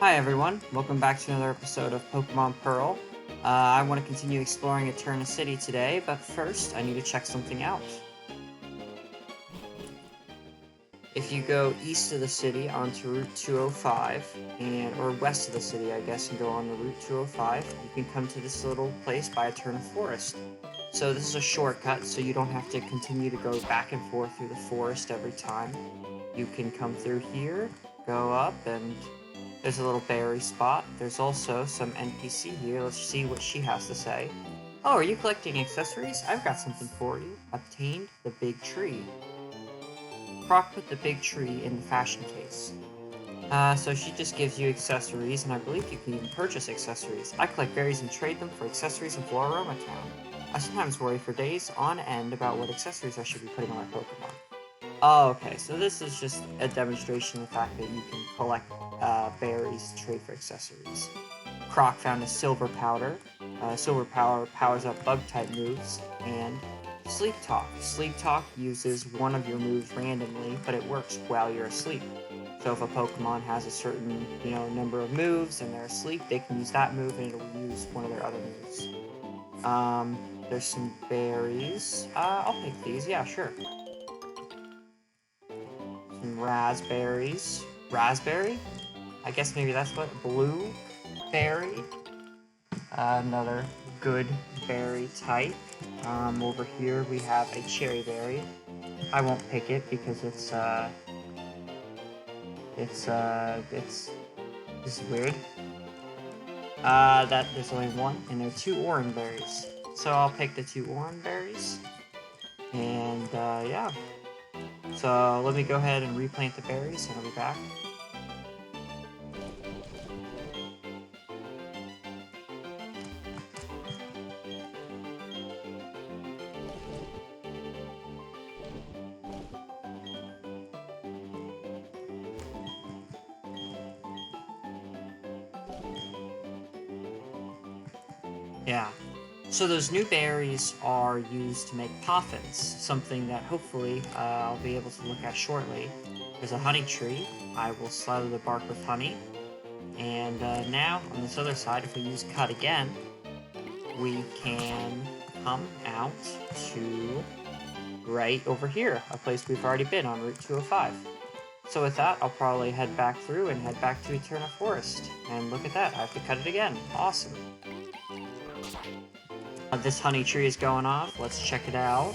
Hi everyone, welcome back to another episode of Pokémon Pearl. I want to continue exploring Eterna City today, but first I need to check something out. If you go east of the city onto Route 205, or west of the city I guess, and go on the Route 205, you can come to this little place by Eterna Forest. So this is a shortcut, so you don't have to continue to go back and forth through the forest every time. You can come through here, go up, and there's a little berry spot. There's also some NPC here. Let's see what she has to say. Oh, are you collecting accessories? I've got something for you. Obtained the big tree. Croc put the big tree in the fashion case. So she just gives you accessories, and I believe you can even purchase accessories. I collect berries and trade them for accessories in Floroma Town. I sometimes worry for days on end about what accessories I should be putting on my Pokemon. Oh, okay, so this is just a demonstration of the fact that you can collect berries to trade for accessories. Croc found a silver powder. Silver powder powers up bug-type moves, and Sleep Talk. Sleep Talk uses one of your moves randomly, but it works while you're asleep. So if a Pokemon has a certain, number of moves and they're asleep, they can use that move and it'll use one of their other moves. There's some berries. I'll pick these, yeah, sure. Some raspberries. Raspberry? I guess maybe that's what? Blueberry? Another good berry type. Over here we have a cherry berry. I won't pick it because this is weird. That there's only one, and there are two orange berries. So I'll pick the two orange berries. And, yeah. So let me go ahead and replant the berries, and I'll be back. Yeah. So those new berries are used to make poffins, something that hopefully I'll be able to look at shortly. There's a honey tree. I will slather the bark with honey. And now, on this other side, if we use cut again, we can come out to right over here, a place we've already been on Route 205. So with that, I'll probably head back through and head back to Eterna Forest. And look at that, I have to cut it again. Awesome. This honey tree is going off. Let's check it out.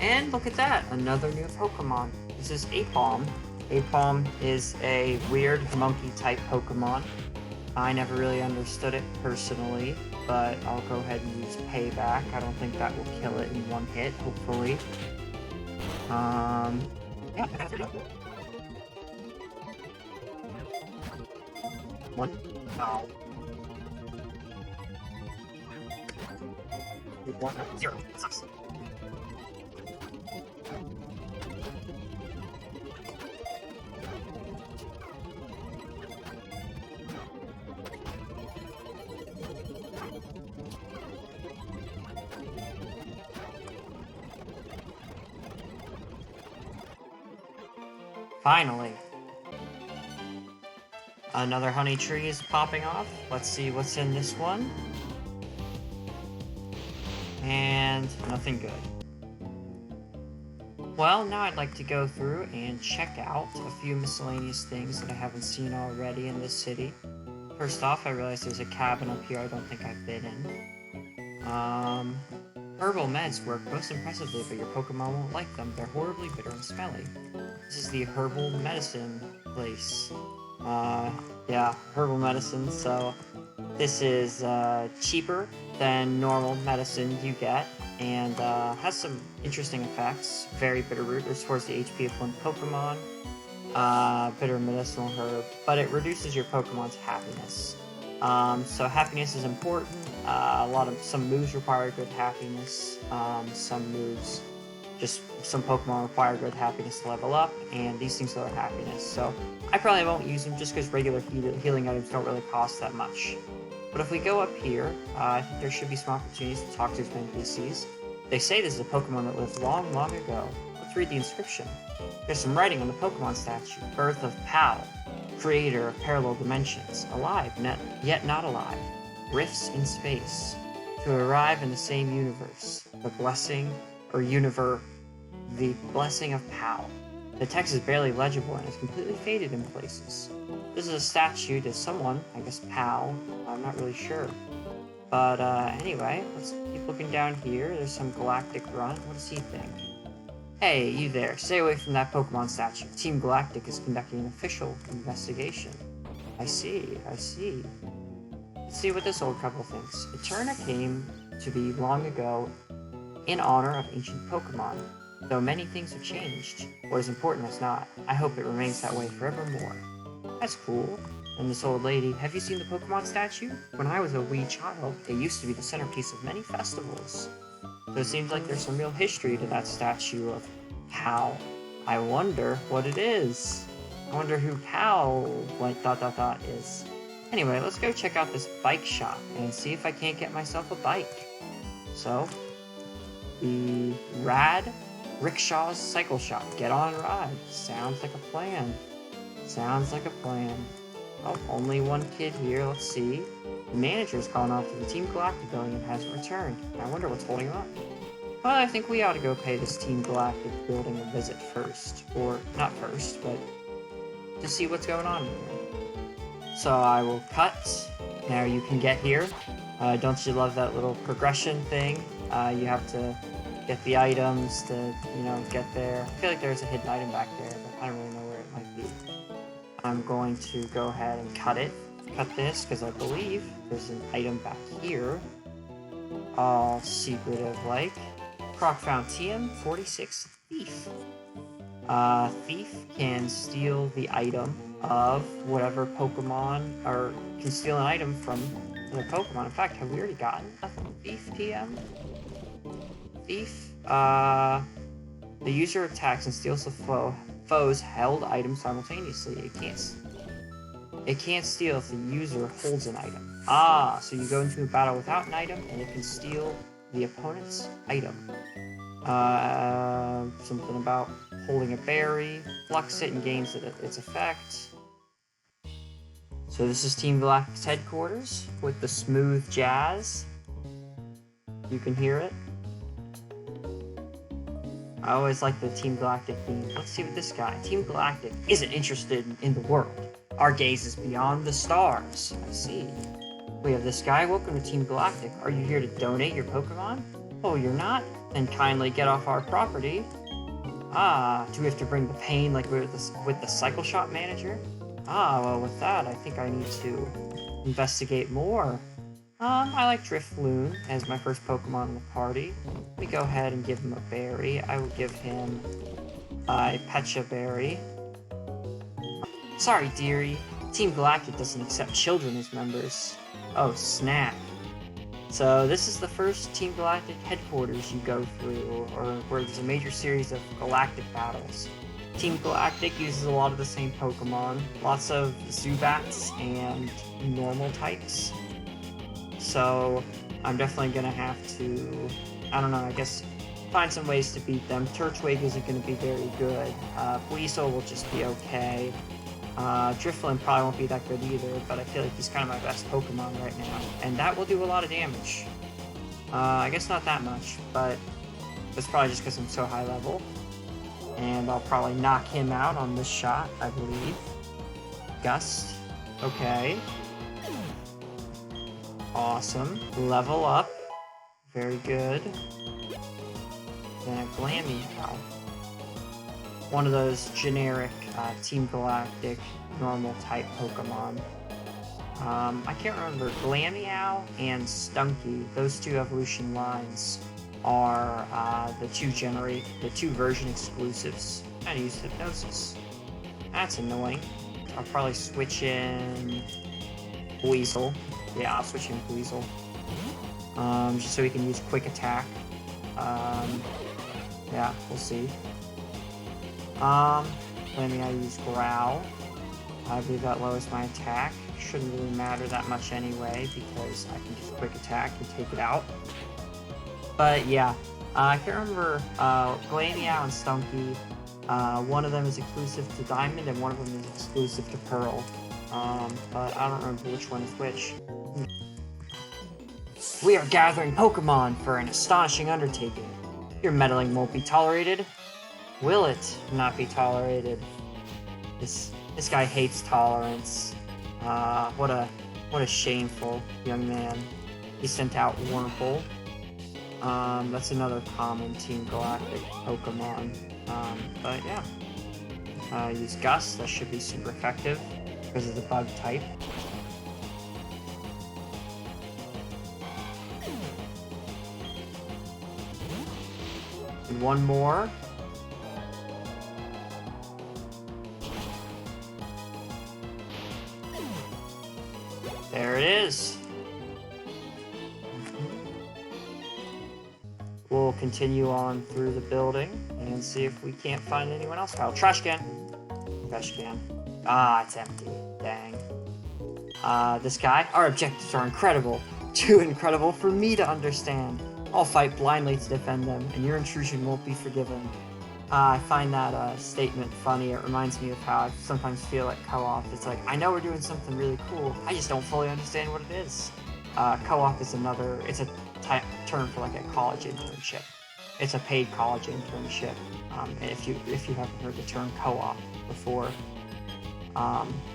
And look at that, another new Pokemon. This is Apalm. Apalm is a weird monkey-type Pokemon. I never really understood it personally, but I'll go ahead and use Payback. I don't think that will kill it in one hit, hopefully. Yeah. One. No. 1, 0. That sucks. Finally. Another honey tree is popping off. Let's see what's in this one. And nothing good. Well, now I'd like to go through and check out a few miscellaneous things that I haven't seen already in this city. First off, I realize there's a cabin up here I don't think I've been in. Herbal meds work most impressively, but your Pokemon won't like them. They're horribly bitter and smelly. This is the Herbal Medicine place. Yeah, Herbal Medicine, so this is cheaper than normal medicine you get, and has some interesting effects. Very bitter root, restores the HP of one Pokemon. Bitter medicinal herb, but it reduces your Pokemon's happiness. So happiness is important. Some moves require good happiness. Some Pokemon require good happiness to level up, and these things lower happiness. So I probably won't use them just because regular healing items don't really cost that much. But if we go up here, I think there should be some opportunities to talk to some NPCs. They say this is a Pokemon that lived long, long ago. Let's read the inscription. There's some writing on the Pokemon statue. Birth of Pal, creator of parallel dimensions. Alive, yet not alive. Rifts in space. To arrive in the same universe. The blessing of Pal. The text is barely legible and is completely faded in places. This is a statue to someone, I guess Pal, I'm not really sure. But anyway, let's keep looking down here. There's some Galactic grunt. What does he think? Hey, you there. Stay away from that Pokemon statue. Team Galactic is conducting an official investigation. I see. Let's see what this old couple thinks. Eterna came to be long ago in honor of ancient Pokemon. Though many things have changed, what is important has not. I hope it remains that way forevermore. That's cool. And this old lady, have you seen the Pokemon statue? When I was a wee child, it used to be the centerpiece of many festivals. So it seems like there's some real history to that statue of Pal. I wonder what it is. I wonder who Pal, is. Anyway, let's go check out this bike shop and see if I can't get myself a bike. So, the Rad Rickshaws Cycle Shop. Get on ride. Sounds like a plan. Oh, only one kid here. Let's see. The manager's gone off to the Team Galactic building and hasn't returned. I wonder what's holding him up. Well, I think we ought to go pay this Team Galactic building a visit first. Or, not first, but to see what's going on here. So I will cut. Now you can get here. Don't you love that little progression thing? You have to get the items to, get there. I feel like there's a hidden item back there, but I don't really know where it might be. I'm going to go ahead and cut this, because I believe there's an item back here. All secretive like. Croc found TM46 Thief. Thief can steal the item of whatever Pokemon, or can steal an item from the Pokemon. In fact, have we already gotten a Thief TM? Thief, the user attacks and steals the foe's held item simultaneously. It can't steal if the user holds an item. So you go into a battle without an item, and it can steal the opponent's item. Something about holding a berry, flux it and gains its effect. So this is Team Galactic's headquarters with the smooth jazz. You can hear it. I always like the Team Galactic theme. Let's see what this guy. Team Galactic isn't interested in the world. Our gaze is beyond the stars. I see. We have this guy. Welcome to Team Galactic. Are you here to donate your Pokemon? Oh, you're not? Then kindly get off our property. Do we have to bring the pain like with the cycle shop manager? Well, with that, I think I need to investigate more. I like Drifloon as my first Pokemon in the party. Let me go ahead and give him a berry. I will give him a Pecha Berry. Sorry, dearie. Team Galactic doesn't accept children as members. Oh, snap. So this is the first Team Galactic headquarters you go through, or where there's a major series of galactic battles. Team Galactic uses a lot of the same Pokemon, lots of Zubats and normal types. So I'm definitely gonna have to, I guess, find some ways to beat them. Turtwig isn't gonna be very good. Weasel will just be okay. Drifloon probably won't be that good either, but I feel like he's kind of my best Pokemon right now. And that will do a lot of damage. I guess not that much, but that's probably just because I'm so high level. And I'll probably knock him out on this shot, I believe. Gust. Okay. Awesome. Level up. Very good. Then a Glameow. One of those generic Team Galactic normal type Pokemon. I can't remember. Glameow and Stunky, those two evolution lines are the two version exclusives. I use Hypnosis. That's annoying. I'll probably switch in Weasel. Yeah, I'll switch in Weasel. Just so he can use Quick Attack. Yeah, we'll see. Let me use Growl. I believe that lowers my attack. Shouldn't really matter that much anyway, because I can just Quick Attack and take it out. But yeah, I can't remember, Glameow and Stunky. One of them is exclusive to Diamond and one of them is exclusive to Pearl. But I don't remember which one is which. We are gathering Pokemon for an astonishing undertaking. Your meddling won't be tolerated. Will it not be tolerated? This guy hates tolerance. What a shameful young man. He sent out Wurmple. That's another common Team Galactic Pokemon. But yeah. Use Gust, that should be super effective because of the bug type. And one more. There it is. We'll continue on through the building and see if we can't find anyone else. Oh, trash can. Trash can. Ah, it's empty. Dang. This guy? Our objectives are incredible. Too incredible for me to understand. I'll fight blindly to defend them, and your intrusion won't be forgiven. I find that statement funny. It reminds me of how I sometimes feel at co-op. It's like, I know we're doing something really cool, I just don't fully understand what it is. Co-op is it's a term for like a college internship. It's a paid college internship. If you haven't heard the term co-op before.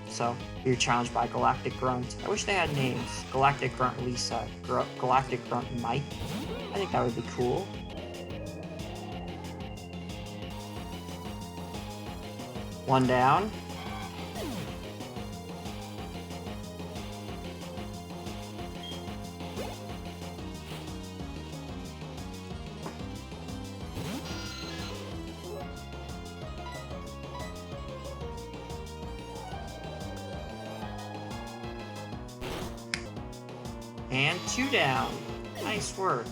So you're challenged by Galactic Grunt. I wish they had names. Galactic Grunt Lisa, Galactic Grunt Mike. I think that would be cool. One down. And 2 down. Nice work.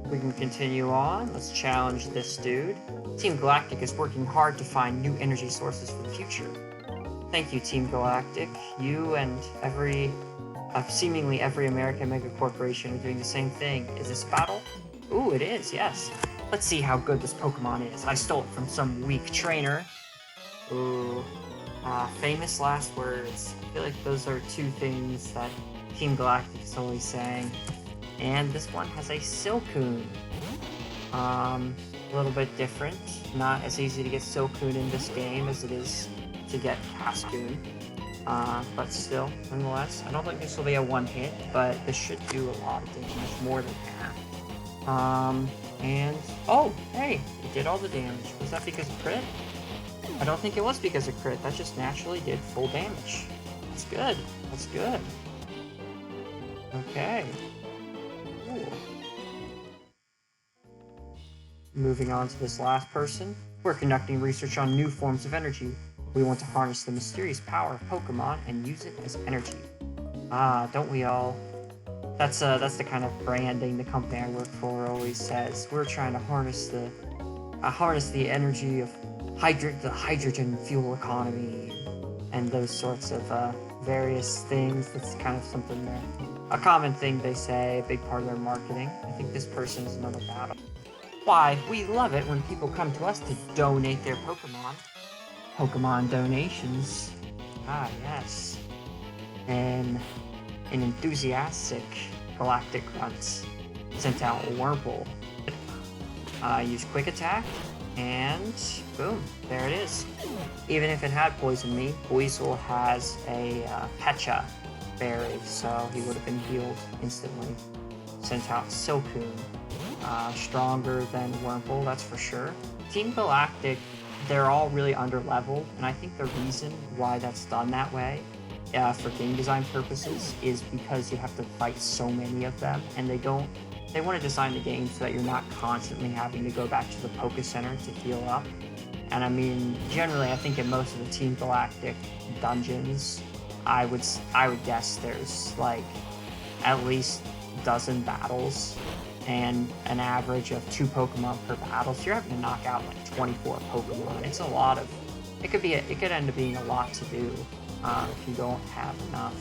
We can continue on. Let's challenge this dude. Team Galactic is working hard to find new energy sources for the future. Thank you, Team Galactic. You and seemingly every American mega corporation are doing the same thing. Is this a battle? Ooh, it is, yes. Let's see how good this Pokemon is. I stole it from some weak trainer. Ooh. Famous last words. I feel like those are two things that Team Galactic is always saying. And this one has a Silcoon. A little bit different. Not as easy to get Silcoon in this game as it is to get Cascoon. But still, nonetheless, I don't think this will be a one-hit, but this should do a lot of damage, more than half. And, oh, hey, it did all the damage. Was that because of crit? I don't think it was because of crit, that just naturally did full damage. That's good, that's good. Okay. Cool. Moving on to this last person. We're conducting research on new forms of energy. We want to harness the mysterious power of Pokemon and use it as energy. Ah, don't we all? That's the kind of branding the company I work for always says. We're trying to harness the energy of the hydrogen fuel economy and those sorts of various things. That's kind of something a common thing they say, a big part of their marketing. I think this person is another battle. Why, we love it when people come to us to donate their Pokemon. Pokemon donations. Ah, yes. And an enthusiastic Galactic Grunt sent out a Wurmple. Use Quick Attack, and boom, there it is. Even if it had Poison Me, Weasel has a Pecha berry, so he would have been healed instantly. Sent out Silcoon. Stronger than Wurmple, that's for sure. Team Galactic, they're all really under-leveled, and I think the reason why that's done that way, for game design purposes, is because you have to fight so many of them, and they want to design the game so that you're not constantly having to go back to the Poké Center to heal up. And I mean, generally, I think in most of the Team Galactic dungeons, I would guess there's like at least a dozen battles and an average of 2 Pokemon per battle. So you're having to knock out like 24 Pokemon. It's a lot of. It could end up being a lot to do if you don't have enough.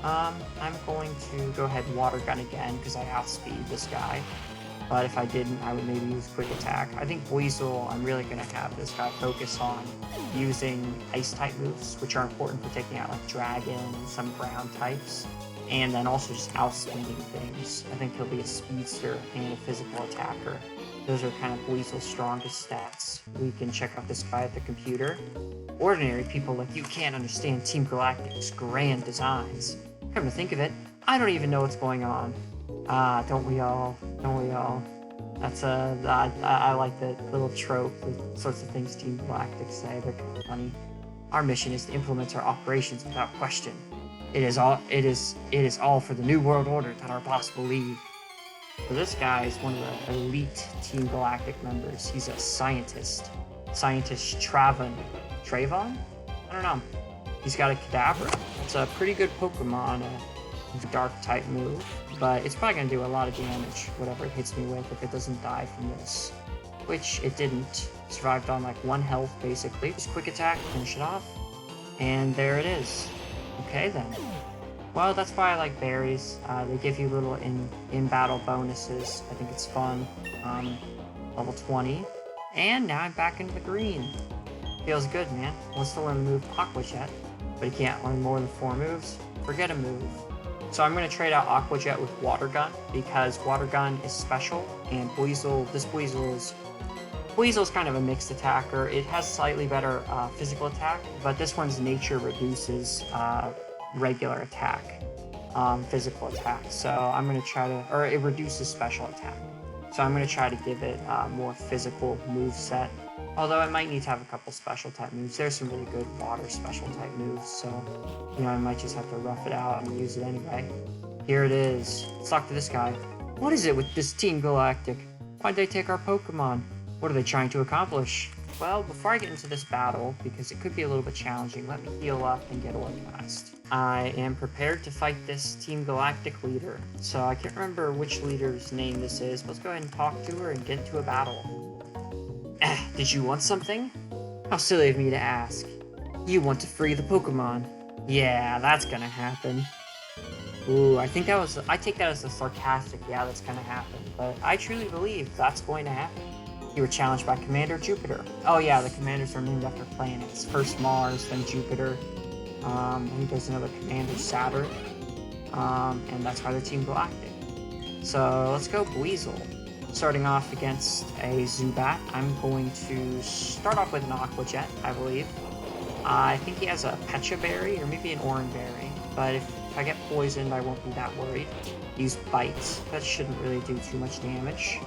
I'm going to go ahead and Water Gun again, because I outspeed this guy. But if I didn't, I would maybe use Quick Attack. I think Weasel, I'm really going to have this guy focus on using Ice-type moves, which are important for taking out, like, Dragon and some ground types. And then also just outspeeding things. I think he'll be a speedster and a physical attacker. Those are kind of Weasel's strongest stats. We can check out this guy at the computer. Ordinary people like you can't understand Team Galactic's grand designs. Come to think of it, I don't even know what's going on. Don't we all? Don't we all? That's I like the little trope, the sorts of things Team Galactic say. They're kind of funny. Our mission is to implement our operations without question. It is all for the New World Order that our boss will lead. So this guy is one of the elite Team Galactic members. He's a scientist. Scientist Travon? I don't know. He's got a Kadabra. It's a pretty good Pokemon, a dark type move, but it's probably going to do a lot of damage, whatever it hits me with, if it doesn't die from this. Which it didn't. Survived on like 1 health, basically. Just Quick Attack, finish it off. And there it is. Okay then. Well, that's why I like berries. They give you little in-battle bonuses. I think it's fun. Level 20. And now I'm back into the green. Feels good, man. Wants to learn the move Aqua Jet, but he can't learn more than 4 moves. Forget a move. So I'm going to trade out Aqua Jet with Water Gun, because Water Gun is special, and Weasel's kind of a mixed attacker. It has slightly better physical attack, but this one's nature reduces regular attack, physical attack. So I'm going to try to, or it reduces special attack. So I'm going to try to give it a more physical move set. Although I might need to have a couple special type moves. There's some really good water special type moves, so I might just have to rough it out and use it anyway. Here it is. Let's talk to this guy. What is it with this Team Galactic? Why'd they take our Pokemon? What are they trying to accomplish? Well, before I get into this battle, because it could be a little bit challenging, let me heal up and get organized. I am prepared to fight this Team Galactic leader. So I can't remember which leader's name this is, but let's go ahead and talk to her and get into a battle. Did you want something? How silly of me to ask. You want to free the Pokemon. Yeah, that's gonna happen. Ooh, I take that as a sarcastic, yeah, that's gonna happen. But I truly believe that's going to happen. You were challenged by Commander Jupiter. Oh yeah, the commanders are named after planets. First Mars, then Jupiter. I think there's another commander, Saturn. And that's why they're Team Galactic. So let's go Weasel. Starting off against a Zubat, I'm going to start off with an Aqua Jet, I believe. I think he has a Pecha Berry, or maybe an Oran Berry, but if I get poisoned, I won't be that worried. Use Bite, that shouldn't really do too much damage.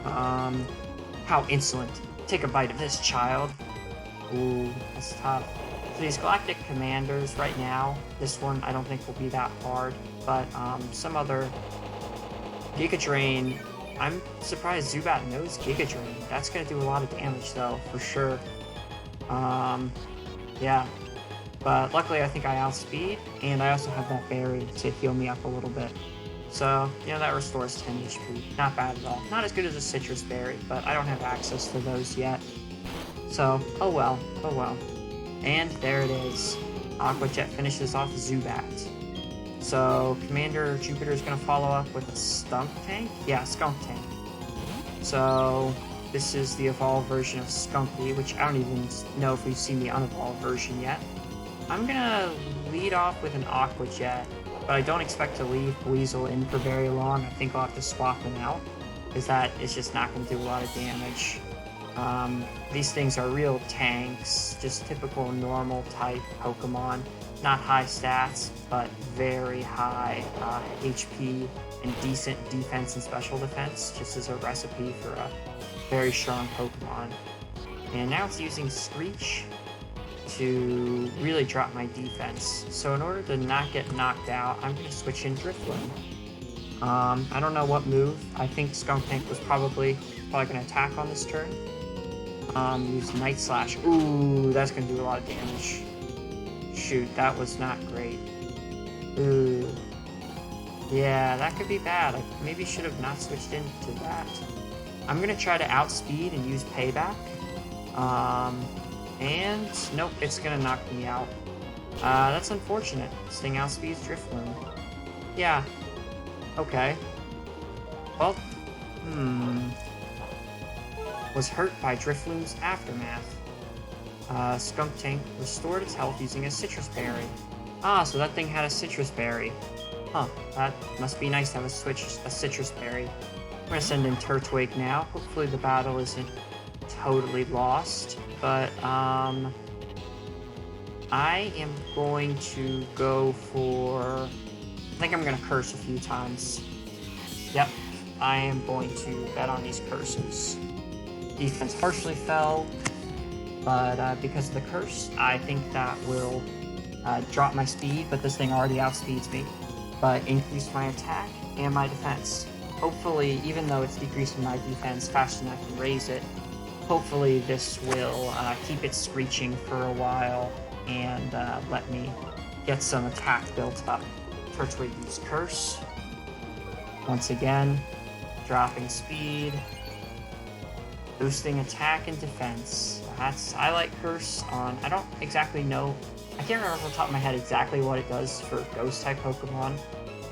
How insolent. Take a bite of this, child. Ooh, that's tough. So these Galactic Commanders right now, this one I don't think will be that hard, but some other Giga Drain. I'm surprised Zubat knows Giga Drain. That's gonna do a lot of damage though, for sure. Yeah. But luckily I think I outspeed, and I also have that berry to heal me up a little bit. So, that restores 10 HP. Not bad at all. Not as good as a citrus berry, but I don't have access to those yet. So, oh well. And there it is. Aqua Jet finishes off Zubat. So, Commander Jupiter is going to follow up with a Skunk Tank? Yeah, Skunk Tank. So, this is the evolved version of Skunky, which I don't even know if we've seen the unevolved version yet. I'm going to lead off with an Aqua Jet, but I don't expect to leave Weasel in for very long. I think I'll have to swap him out, because that is just not going to do a lot of damage. These things are real tanks, just typical normal type Pokemon. Not high stats, but very high HP and decent defense and special defense, just as a recipe for a very strong Pokemon. And now it's using Screech to really drop my defense. So in order to not get knocked out, I'm going to switch in Drifloon. I don't know what move. I think Skunk Tank was probably going to attack on this turn. Use Night Slash. Ooh, that's going to do a lot of damage. Shoot, that was not great. Ooh. Yeah, that could be bad. I maybe should have not switched into that. I'm going to try to outspeed and use Payback. And nope, it's going to knock me out. That's unfortunate. This thing outspeeds Drifloon. Yeah. Okay. Well, was hurt by Drifloon's aftermath. Skunk Tank restored its health using a citrus berry. Ah, so that thing had a citrus berry. Huh, that must be nice to have a citrus berry. I'm gonna send in Turtwig now. Hopefully the battle isn't totally lost, but, I am going to go for... I think I'm gonna curse a few times. Yep, I am going to bet on these curses. Defense partially fell, but because of the curse, I think that will drop my speed, but this thing already outspeeds me, but increase my attack and my defense. Hopefully, even though it's decreasing my defense faster than I can raise it, hopefully this will keep it screeching for a while and let me get some attack built up. Turtwig use Curse. Once again, dropping speed, boosting attack and defense. I like Curse on, I don't exactly know, I can't remember off the top of my head exactly what it does for Ghost type Pokemon.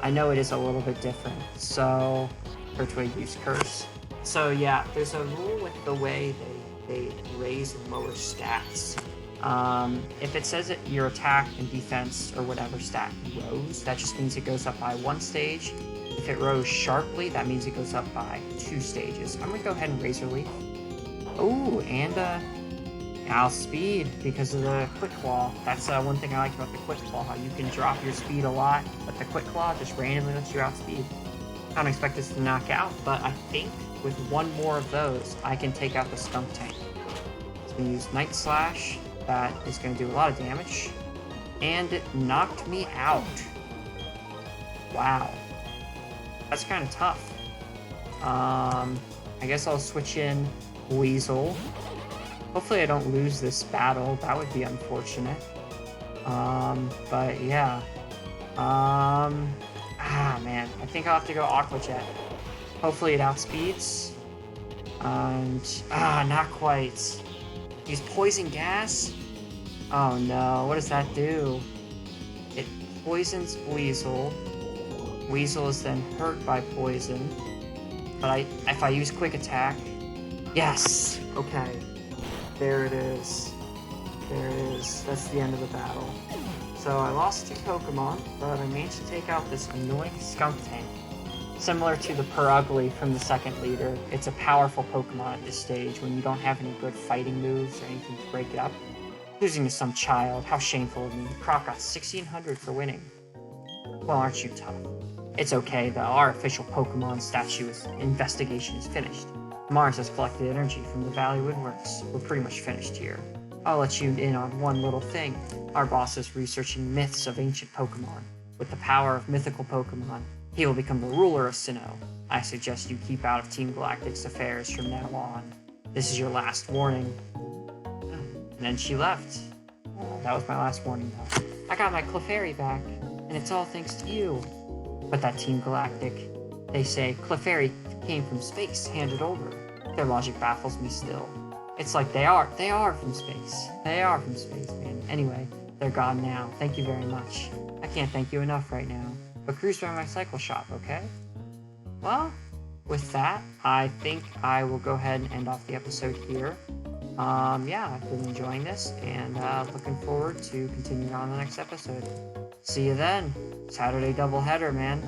I know it is a little bit different, so Turtwig use Curse. So yeah, there's a rule with the way they raise and lower stats. If it says that your attack and defense or whatever stat rose, that just means it goes up by 1 stage. If it rose sharply, that means it goes up by 2 stages. I'm gonna go ahead and Razor Leaf. Oh, and outspeed because of the Quick Claw. That's one thing I like about the Quick Claw. You can drop your speed a lot, but the Quick Claw just randomly lets you outspeed. I don't expect this to knock out, but I think with one more of those, I can take out the Skunk Tank. So we use Night Slash. That is going to do a lot of damage. And it knocked me out. Wow. That's kind of tough. I guess I'll switch in Weasel. Hopefully I don't lose this battle. That would be unfortunate. But yeah. Man. I think I'll have to go Aqua Jet. Hopefully it outspeeds. And, not quite. Use Poison Gas? Oh no, what does that do? It poisons Weasel. Weasel is then hurt by poison. But if I use Quick Attack... Yes! Okay. There it is. There it is. That's the end of the battle. So I lost 2 Pokemon, but I managed to take out this annoying Skunk Tank. Similar to the Purugly from the second leader, it's a powerful Pokemon at this stage when you don't have any good fighting moves or anything to break it up. Losing to some child, how shameful of me. Croc got 1600 for winning. Well, aren't you tough? It's okay, our official Pokemon investigation is finished. Mars has collected energy from the Valley Woodworks. We're pretty much finished here. I'll let you in on one little thing. Our boss is researching myths of ancient Pokemon. With the power of mythical Pokemon, he will become the ruler of Sinnoh. I suggest you keep out of Team Galactic's affairs from now on. This is your last warning. And then she left. That was my last warning, though. I got my Clefairy back, and it's all thanks to you. But that Team Galactic, they say Clefairy came from space, handed over. Their logic baffles me still. It's like they are from space. They are from space, man. Anyway, they're gone now. Thank you very much. I can't thank you enough right now. But cruise by my cycle shop, okay? Well, with that, I think I will go ahead and end off the episode here. Yeah, I've been enjoying this, and looking forward to continuing on the next episode. See you then. Saturday doubleheader, man.